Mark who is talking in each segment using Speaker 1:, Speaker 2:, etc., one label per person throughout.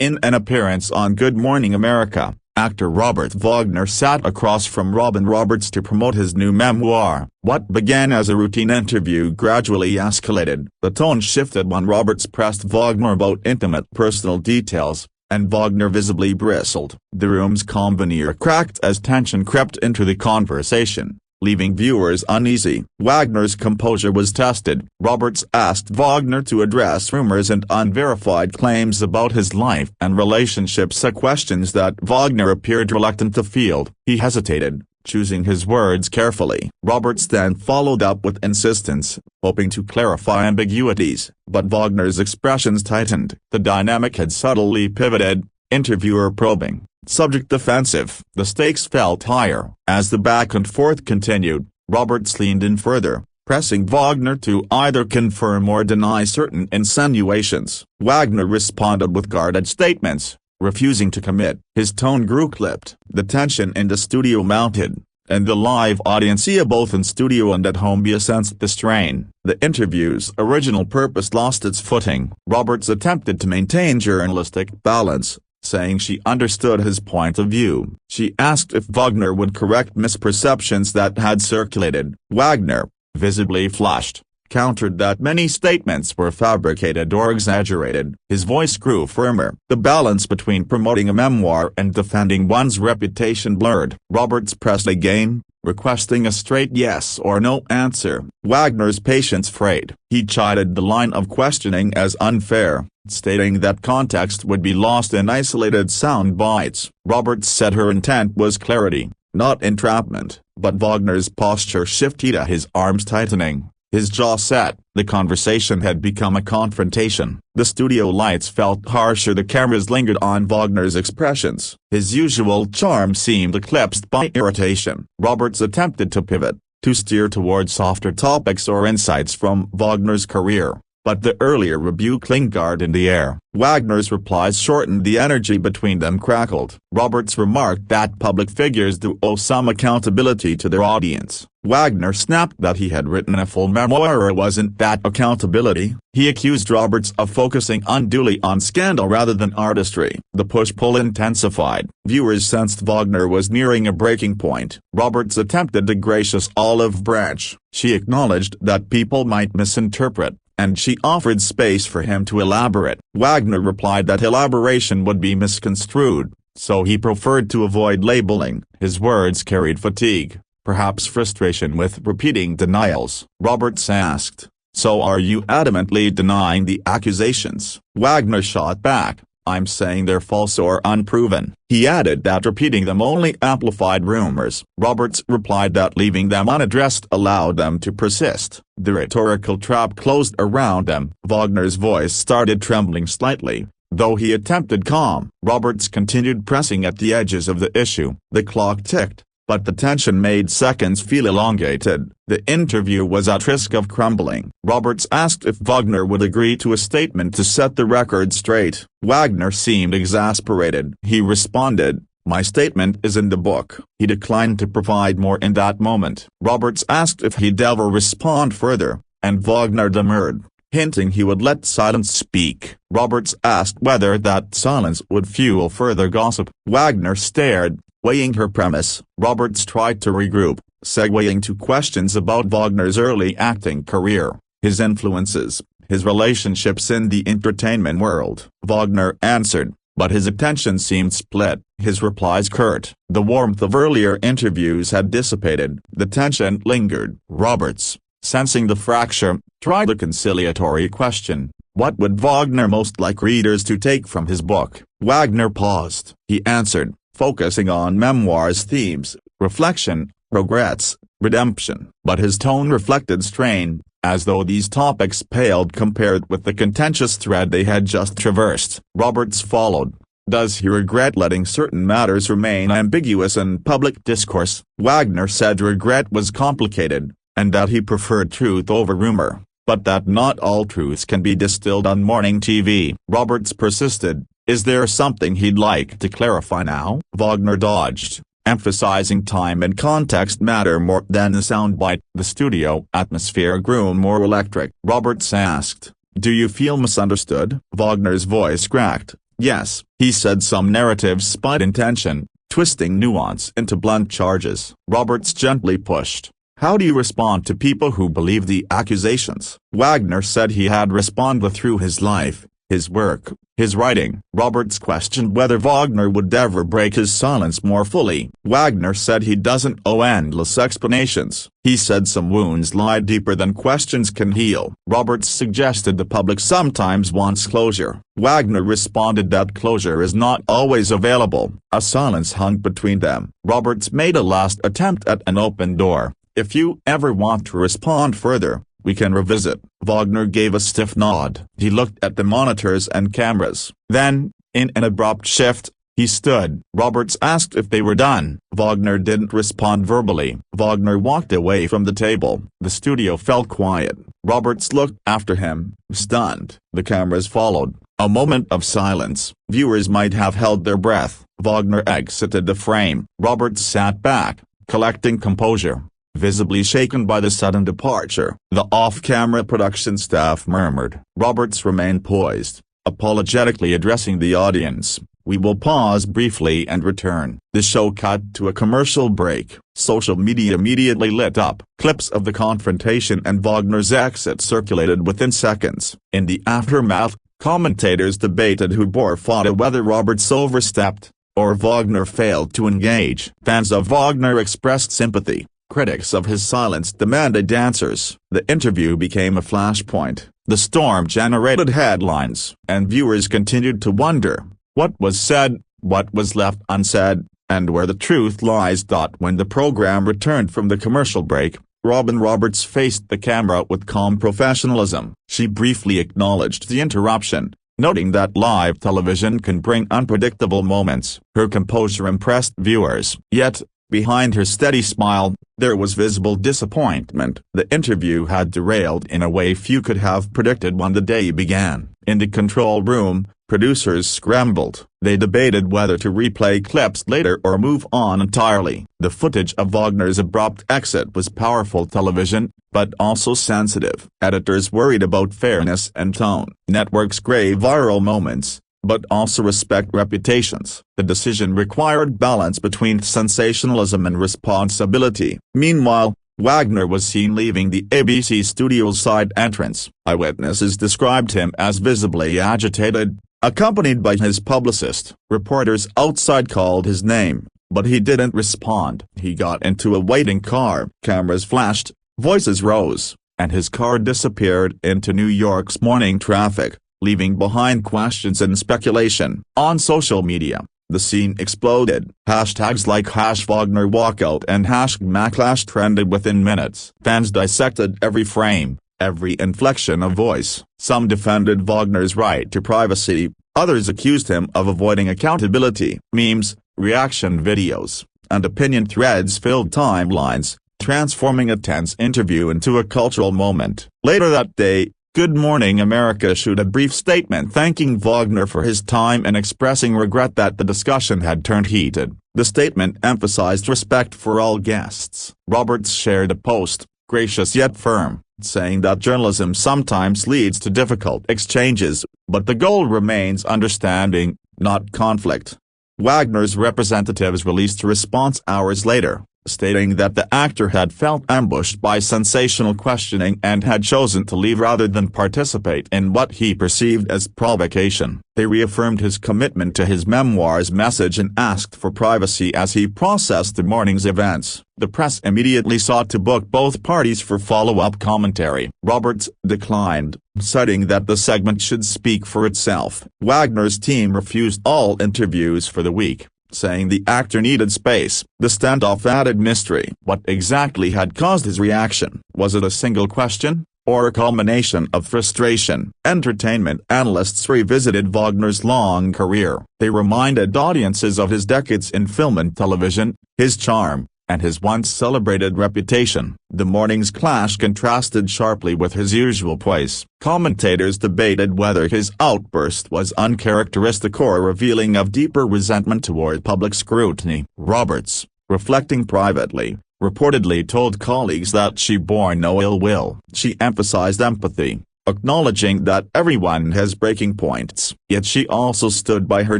Speaker 1: In an appearance on Good Morning America, actor Robert Wagner sat across from Robin Roberts to promote his new memoir. What began as a routine interview gradually escalated. The tone shifted when Roberts pressed Wagner about intimate personal details, and Wagner visibly bristled. The room's calm veneer cracked as tension crept into the conversation, leaving viewers uneasy. Wagner's composure was tested. Roberts asked Wagner to address rumors and unverified claims about his life and relationships, questions that Wagner appeared reluctant to field. He hesitated, choosing his words carefully. Roberts then followed up with insistence, hoping to clarify ambiguities, but Wagner's expressions tightened. The dynamic had subtly pivoted, interviewer probing, subject defensive. The stakes felt higher. As the back and forth continued, Roberts leaned in further, pressing Wagner to either confirm or deny certain insinuations. Wagner responded with guarded statements, refusing to commit. His tone grew clipped. The tension in the studio mounted, and the live audience, both in studio and at home, sensed the strain. The interview's original purpose lost its footing. Roberts attempted to maintain journalistic balance, saying she understood his point of view. She asked if Wagner would correct misperceptions that had circulated. Wagner, visibly flushed, countered that many statements were fabricated or exaggerated. His voice grew firmer. The balance between promoting a memoir and defending one's reputation blurred. Roberts pressed again, requesting a straight yes or no answer. Wagner's patience frayed. He chided the line of questioning as unfair, stating that context would be lost in isolated sound bites. Roberts said her intent was clarity, not entrapment, but Wagner's posture shifted, his arms tightening, his jaw set. The conversation had become a confrontation. The studio lights felt harsher. The cameras lingered on Wagner's expressions. His usual charm seemed eclipsed by irritation. Roberts attempted to pivot, to steer towards softer topics or insights from Wagner's career, but the earlier rebuke lingered in the air. Wagner's replies shortened. The energy between them crackled. Roberts remarked that public figures do owe some accountability to their audience. Wagner snapped that he had written a full memoir. It wasn't that accountability. He accused Roberts of focusing unduly on scandal rather than artistry. The push-pull intensified. Viewers sensed Wagner was nearing a breaking point. Roberts attempted a gracious olive branch. She acknowledged that people might misinterpret, and she offered space for him to elaborate. Wagner replied that elaboration would be misconstrued, so he preferred to avoid labeling. His words carried fatigue, perhaps frustration with repeating denials. Roberts asked, "So are you adamantly denying the accusations?" Wagner shot back, "I'm saying they're false or unproven." He added that repeating them only amplified rumors. Roberts replied that leaving them unaddressed allowed them to persist. The rhetorical trap closed around them. Wagner's voice started trembling slightly, though he attempted calm. Roberts continued pressing at the edges of the issue. The clock ticked, but the tension made seconds feel elongated. The interview was at risk of crumbling. Roberts asked if Wagner would agree to a statement to set the record straight. Wagner seemed exasperated. He responded, "My statement is in the book." He declined to provide more in that moment. Roberts asked if he'd ever respond further, and Wagner demurred, hinting he would let silence speak. Roberts asked whether that silence would fuel further gossip. Wagner stared, weighing her premise. Roberts tried to regroup, segueing to questions about Wagner's early acting career, his influences, his relationships in the entertainment world. Wagner answered, but his attention seemed split, his replies curt. The warmth of earlier interviews had dissipated. The tension lingered. Roberts, sensing the fracture, tried a conciliatory question. What would Wagner most like readers to take from his book? Wagner paused. He answered, focusing on memoir's themes, reflection, regrets, redemption. But his tone reflected strain, as though these topics paled compared with the contentious thread they had just traversed. Roberts followed. Does he regret letting certain matters remain ambiguous in public discourse? Wagner said regret was complicated, and that he preferred truth over rumor, but that not all truths can be distilled on morning TV. Roberts persisted. Is there something he'd like to clarify now? Wagner dodged, emphasizing time and context matter more than the soundbite. The studio atmosphere grew more electric. Roberts asked, "Do you feel misunderstood?" Wagner's voice cracked, Yes, he said some narratives spite intention, twisting nuance into blunt charges. Roberts gently pushed. How do you respond to people who believe the accusations? Wagner said he had responded through his life, his work, his writing. Roberts questioned whether Wagner would ever break his silence more fully. Wagner said he doesn't owe endless explanations. He said some wounds lie deeper than questions can heal. Roberts suggested the public sometimes wants closure. Wagner responded that closure is not always available. A silence hung between them. Roberts made a last attempt at an open door. If you ever want to respond further, we can revisit. Wagner gave a stiff nod. He looked at the monitors and cameras. Then, in an abrupt shift, he stood. Roberts asked if they were done. Wagner didn't respond verbally. Wagner walked away from the table. The studio fell quiet. Roberts looked after him, stunned. The cameras followed. A moment of silence. Viewers might have held their breath. Wagner exited the frame. Roberts sat back, collecting composure, visibly shaken by the sudden departure. The off-camera production staff murmured. Roberts remained poised, apologetically addressing the audience. We will pause briefly and return. The show cut to a commercial break. Social media immediately lit up. Clips of the confrontation and Wagner's exit circulated within seconds. In the aftermath, commentators debated who bore fault, whether Roberts overstepped, or Wagner failed to engage. Fans of Wagner expressed sympathy. Critics of his silence demanded answers. The interview became a flashpoint. The storm generated headlines, and viewers continued to wonder what was said, what was left unsaid, and where the truth lies. When the program returned from the commercial break, Robin Roberts faced the camera with calm professionalism. She briefly acknowledged the interruption, noting that live television can bring unpredictable moments. Her composure impressed viewers. Yet, behind her steady smile, there was visible disappointment. The interview had derailed in a way few could have predicted when the day began. In the control room, producers scrambled. They debated whether to replay clips later or move on entirely. The footage of Wagner's abrupt exit was powerful television, but also sensitive. Editors worried about fairness and tone. Networks crave viral moments, but also respect reputations. The decision required balance between sensationalism and responsibility. Meanwhile, Wagner was seen leaving the ABC studio's side entrance. Eyewitnesses described him as visibly agitated, accompanied by his publicist. Reporters outside called his name, but he didn't respond. He got into a waiting car. Cameras flashed, voices rose, and his car disappeared into New York's morning traffic, leaving behind questions and speculation. On social media, the scene exploded. Hashtags like #Wagner walkout and #Maclash trended within minutes. Fans dissected every frame, every inflection of voice. Some defended Wagner's right to privacy, others accused him of avoiding accountability. Memes, reaction videos, and opinion threads filled timelines, transforming a tense interview into a cultural moment. Later that day, Good Morning America issued a brief statement thanking Wagner for his time and expressing regret that the discussion had turned heated. The statement emphasized respect for all guests. Roberts shared a post, gracious yet firm, saying that journalism sometimes leads to difficult exchanges, but the goal remains understanding, not conflict. Wagner's representatives released a response hours later, stating that the actor had felt ambushed by sensational questioning and had chosen to leave rather than participate in what he perceived as provocation. They reaffirmed his commitment to his memoir's message and asked for privacy as he processed the morning's events. The press immediately sought to book both parties for follow-up commentary. Roberts declined, citing that the segment should speak for itself. Wagner's team refused all interviews for the week, saying the actor needed space. The standoff added mystery. What exactly had caused his reaction? Was it a single question, or a culmination of frustration? Entertainment analysts revisited Wagner's long career. They reminded audiences of his decades in film and television, his charm, and his once celebrated reputation. The morning's clash contrasted sharply with his usual poise. Commentators debated whether his outburst was uncharacteristic or revealing of deeper resentment toward public scrutiny. Roberts, reflecting privately, reportedly told colleagues that she bore no ill will. She emphasized empathy, acknowledging that everyone has breaking points. Yet she also stood by her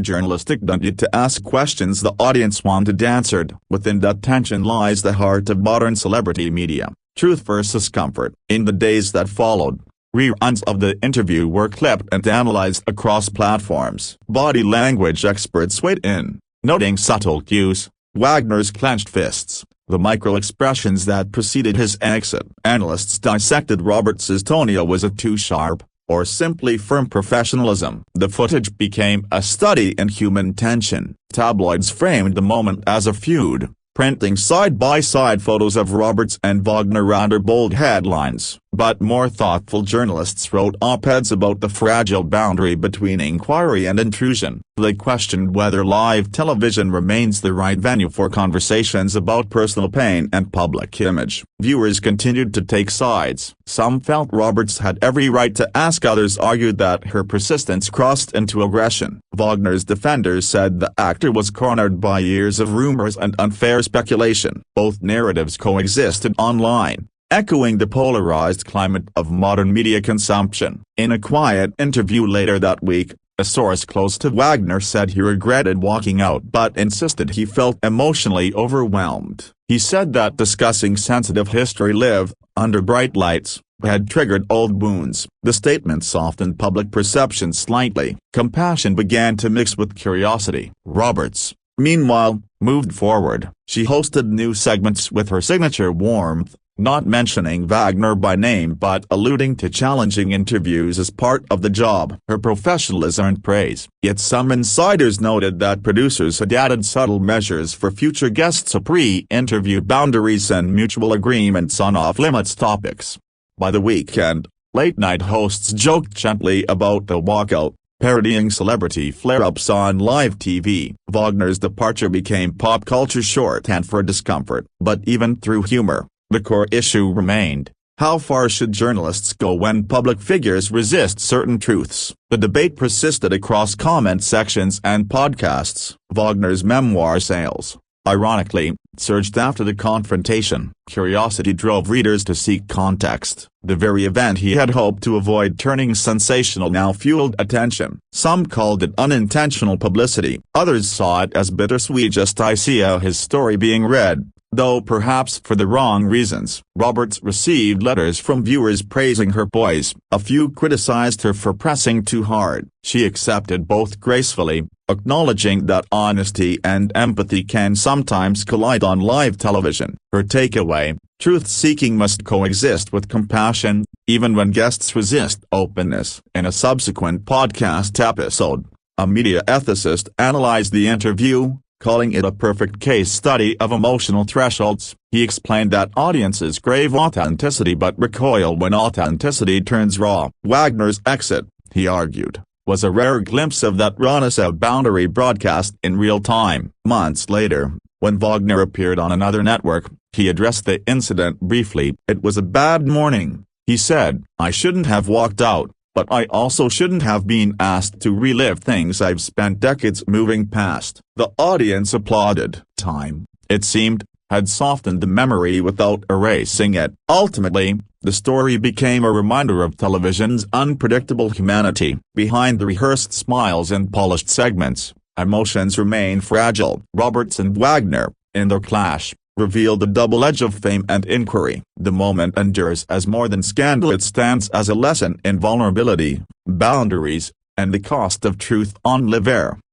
Speaker 1: journalistic duty to ask questions the audience wanted answered. Within that tension lies the heart of modern celebrity media: truth versus comfort. In the days that followed, reruns of the interview were clipped and analyzed across platforms. Body language experts weighed in, noting subtle cues: Wagner's clenched fists, the micro-expressions that preceded his exit. Analysts dissected Roberts' tone. Was it too sharp, or simply firm professionalism? The footage became a study in human tension. Tabloids framed the moment as a feud, printing side-by-side photos of Roberts and Wagner under bold headlines. But more thoughtful journalists wrote op-eds about the fragile boundary between inquiry and intrusion. They questioned whether live television remains the right venue for conversations about personal pain and public image. Viewers continued to take sides. Some felt Roberts had every right to ask, others argued that her persistence crossed into aggression. Wagner's defenders said the actor was cornered by years of rumors and unfair speculation. Both narratives coexisted online, echoing the polarized climate of modern media consumption. In a quiet interview later that week, a source close to Wagner said he regretted walking out but insisted he felt emotionally overwhelmed. He said that discussing sensitive history live under bright lights had triggered old wounds. The statement softened public perception slightly. Compassion began to mix with curiosity. Roberts, meanwhile, moved forward. She hosted new segments with her signature warmth, not mentioning Wagner by name but alluding to challenging interviews as part of the job. Her professionalism earned praise. Yet some insiders noted that producers had added subtle measures for future guests: pre-interview boundaries and mutual agreements on off-limits topics. By the weekend, late-night hosts joked gently about the walkout, parodying celebrity flare-ups on live TV. Wagner's departure became pop culture shorthand for discomfort. But even through humor, the core issue remained: how far should journalists go when public figures resist certain truths? The debate persisted across comment sections and podcasts. Wagner's memoir sales, ironically, surged after the confrontation. Curiosity drove readers to seek context. The very event he had hoped to avoid turning sensational now fueled attention. Some called it unintentional publicity. Others saw it as bittersweet justice his story being read, though perhaps for the wrong reasons. Roberts received letters from viewers praising her poise. A few criticized her for pressing too hard. She accepted both gracefully, acknowledging that honesty and empathy can sometimes collide on live television. Her takeaway: truth-seeking must coexist with compassion, even when guests resist openness. In a subsequent podcast episode, a media ethicist analyzed the interview, calling it a perfect case study of emotional thresholds. He explained that audiences crave authenticity but recoil when authenticity turns raw. Wagner's exit, he argued, was a rare glimpse of that rawness, a boundary broadcast in real time. Months later, when Wagner appeared on another network, he addressed the incident briefly. "It was a bad morning," he said. "I shouldn't have walked out, but I also shouldn't have been asked to relive things I've spent decades moving past." The audience applauded. Time, it seemed, had softened the memory without erasing it. Ultimately, the story became a reminder of television's unpredictable humanity. Behind the rehearsed smiles and polished segments, emotions remain fragile. Roberts and Wagner, in their clash, revealed the double edge of fame and inquiry. The moment endures as more than scandal. It stands as a lesson in vulnerability, boundaries, and the cost of truth on live air.